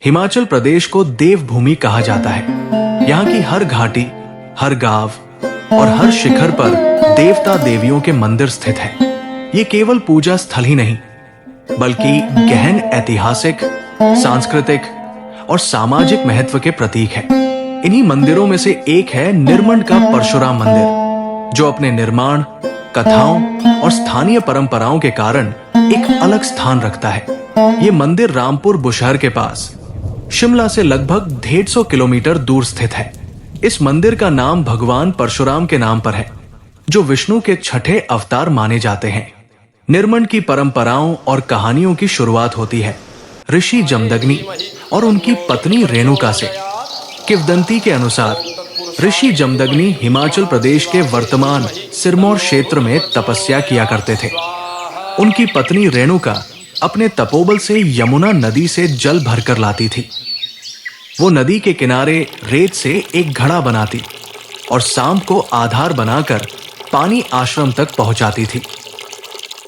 हिमाचल प्रदेश को देवभूमि कहा जाता है। यहाँ की हर घाटी, हर गांव और हर शिखर पर देवता देवियों के मंदिर स्थित हैं। ये केवल पूजा स्थल ही नहीं, बल्कि गहन ऐतिहासिक, सांस्कृतिक और सामाजिक महत्व के प्रतीक है। इन्हीं मंदिरों में से एक है निरमंड का परशुराम मंदिर, जो अपने निर्माण, कथाओं और स्थानीय परंपराओं के कारण एक अलग स्थान रखता है। ये मंदिर रामपुर बुशहर के पास शिमला से लगभग 150 किलोमीटर दूर स्थित है। इस मंदिर का नाम भगवान परशुराम के नाम पर है, जो विष्णु के छठे अवतार माने जाते हैं। निरमंड की परंपराओं और कहानियों की शुरुआत होती है ऋषि जमदग्नि और उनकी पत्नी रेणुका से। किंवदंती के अनुसार ऋषि जमदग्नि हिमाचल प्रदेश के वर्तमान सिरमौर क्षेत्र में तपस्या किया करते थे। उनकी पत्नी रेणुका अपने तपोबल से यमुना नदी से जल भरकर लाती थी। वो नदी के किनारे रेत से एक घड़ा बनाती और सांप को आधार बनाकर पानी आश्रम तक पहुंचाती थी।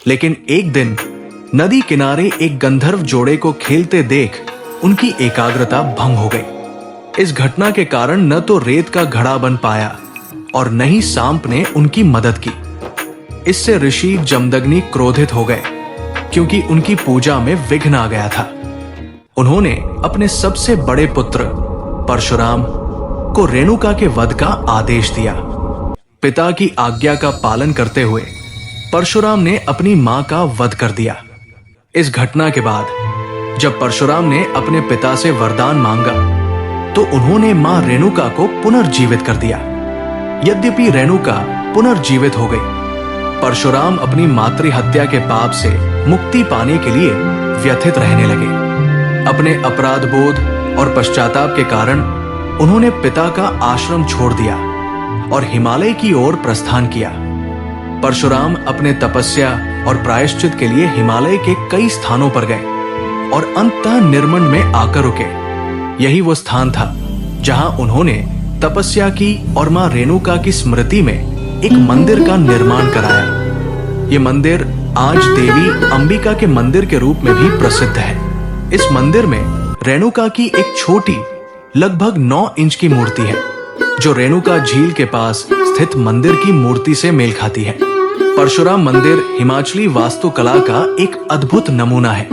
लेकिन एक दिन नदी किनारे एक गंधर्व जोड़े को खेलते देख उनकी एकाग्रता भंग हो गई। इस घटना के कारण न तो रेत का घड़ा बन पाया और न ही सांप ने उनकी मदद की। इससे ऋषि जमदग्नि क्रोधित हो गए, क्योंकि उनकी पूजा में विघ्न आ गया था। उन्होंने अपने सबसे बड़े पुत्र परशुराम को रेणुका के वध का आदेश दिया। पिता की आज्ञा का पालन करते हुए परशुराम ने अपनी मां का वध कर दिया। इस घटना के बाद जब परशुराम ने अपने पिता से वरदान मांगा, तो उन्होंने मां रेणुका को पुनर्जीवित कर दिया। यद्यपि रेणुका पुनर्जीवित हो गई, परशुराम अपनी मातृहत्या के पाप से मुक्ति पाने के लिए व्यथित रहने लगे। अपने अपराध बोध और पश्चाताप के कारण उन्होंने पिता का आश्रम छोड़ दिया और हिमालय की ओर प्रस्थान किया। परशुराम अपने तपस्या और प्रायश्चित के लिए हिमालय के कई स्थानों पर गए और अंततः निरमंड में आकर रुके। यही वो स्थान था जहां उन्होंने तपस्या की और मां रेणुका की स्मृति में एक मंदिर का निर्माण कराया। ये मंदिर आज देवी अंबिका के मंदिर के रूप में भी प्रसिद्ध है। इस मंदिर में रेणुका की एक छोटी, लगभग 9 इंच की मूर्ति है, जो रेणुका झील के पास स्थित मंदिर की मूर्ति से मेल खाती है। परशुराम मंदिर हिमाचली वास्तुकला का एक अद्भुत नमूना है।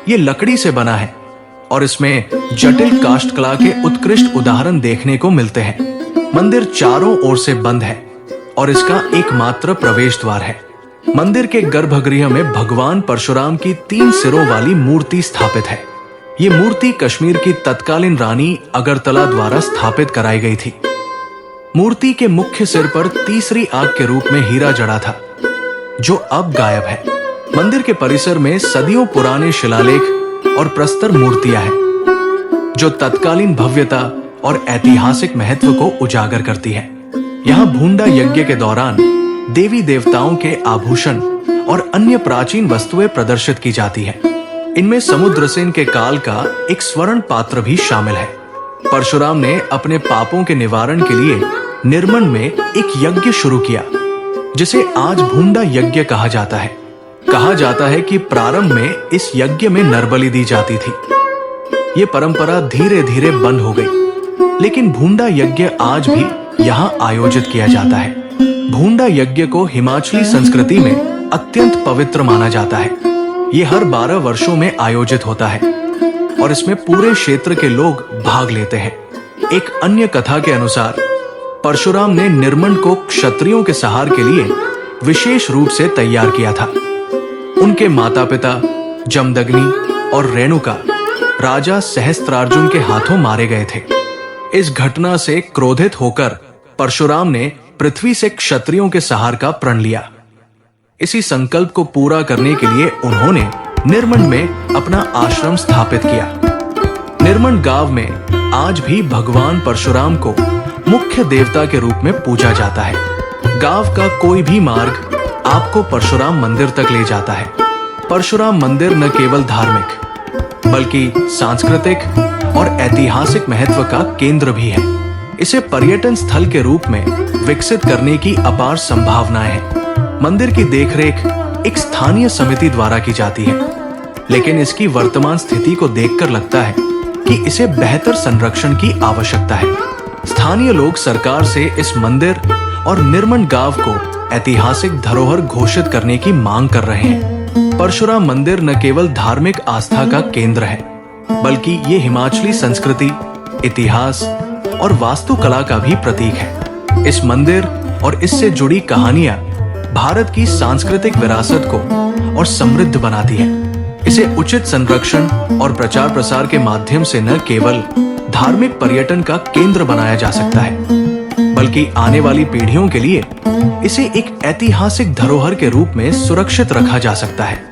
ये लकड़ी से बना है और इसमें जटिल काष्ठकला के उत्कृष्ट उदाहरण देखने को मिलते हैं। मंदिर चारों ओर से बंद है और इसका एकमात्र प्रवेश द्वार है। मंदिर के गर्भगृह में भगवान परशुराम की 3 सिरों वाली मूर्ति स्थापित है। ये मूर्ति कश्मीर की तत्कालीन रानी अगरतला द्वारा स्थापित कराई गई थी। मूर्ति के मुख्य सिर पर तीसरी आग के रूप में हीरा जड़ा था, जो अब गायब है। मंदिर के परिसर में सदियों पुराने शिलालेख और प्रस्तर मूर्तियां हैं, जो तत्कालीन भव्यता और ऐतिहासिक महत्व को उजागर करती है। यहाँ भूंडा यज्ञ के दौरान देवी देवताओं के आभूषण और अन्य प्राचीन वस्तुएं प्रदर्शित की जाती हैं। इनमें समुद्रसेन के काल का एक स्वर्ण पात्र भी शामिल है। परशुराम ने अपने पापों के निवारण के लिए निरमंड में एक यज्ञ शुरू किया, जिसे आज भूंडा यज्ञ कहा जाता है। कहा जाता है कि प्रारंभ में इस यज्ञ में नरबलि दी जाती थी। ये परंपरा धीरे धीरे बंद हो गई, लेकिन भूंडा यज्ञ आज भी यहाँ आयोजित किया जाता है। भूंडा यज्ञ को हिमाचली संस्कृति में अत्यंत पवित्र माना जाता है। ये हर 12 वर्षों में आयोजित होता है और इसमें पूरे क्षेत्र के लोग भाग लेते हैं। एक अन्य कथा के अनुसार परशुराम ने निरमंड को क्षत्रियों के सहार के लिए विशेष रूप से तैयार किया था। उनके माता पिता जमदग्नि और रेणुका राजा सहस्त्रार्जुन के हाथों मारे गए थे। इस घटना से क्रोधित होकर परशुराम ने पृथ्वी से क्षत्रियों के सहार का प्रण लिया। इसी संकल्प को पूरा करने के लिए उन्होंने निरमंड में अपना आश्रम स्थापित किया। निरमंड गांव में आज भी भगवान परशुराम को मुख्य देवता के रूप में पूजा जाता है। गांव का कोई भी मार्ग आपको परशुराम मंदिर तक ले जाता है। परशुराम मंदिर न केवल धार्मिक, बल्कि सांस्कृतिक और ऐतिहासिक महत्व का केंद्र भी है। इसे पर्यटन स्थल के रूप में विकसित करने की अपार संभावनाएं हैं। मंदिर की देखरेख एक स्थानीय समिति द्वारा की जाती है, लेकिन इसकी वर्तमान स्थिति को देखकर लगता है कि इसे बेहतर संरक्षण की आवश्यकता है। स्थानीय लोग सरकार से इस मंदिर और निर्मल गांव को ऐतिहासिक धरोहर घोषित करने की मांग कर रहे हैं। परशुराम मंदिर न केवल धार्मिक आस्था का केंद्र है, बल्कि ये हिमाचली संस्कृति, इतिहास और वास्तुकला का भी प्रतीक है। इस मंदिर और इससे जुड़ी कहानियां भारत की सांस्कृतिक विरासत को और समृद्ध बनाती है। इसे उचित संरक्षण और प्रचार प्रसार के माध्यम से न केवल धार्मिक पर्यटन का केंद्र बनाया जा सकता है, बल्कि आने वाली पीढ़ियों के लिए इसे एक ऐतिहासिक धरोहर के रूप में सुरक्षित रखा जा सकता है।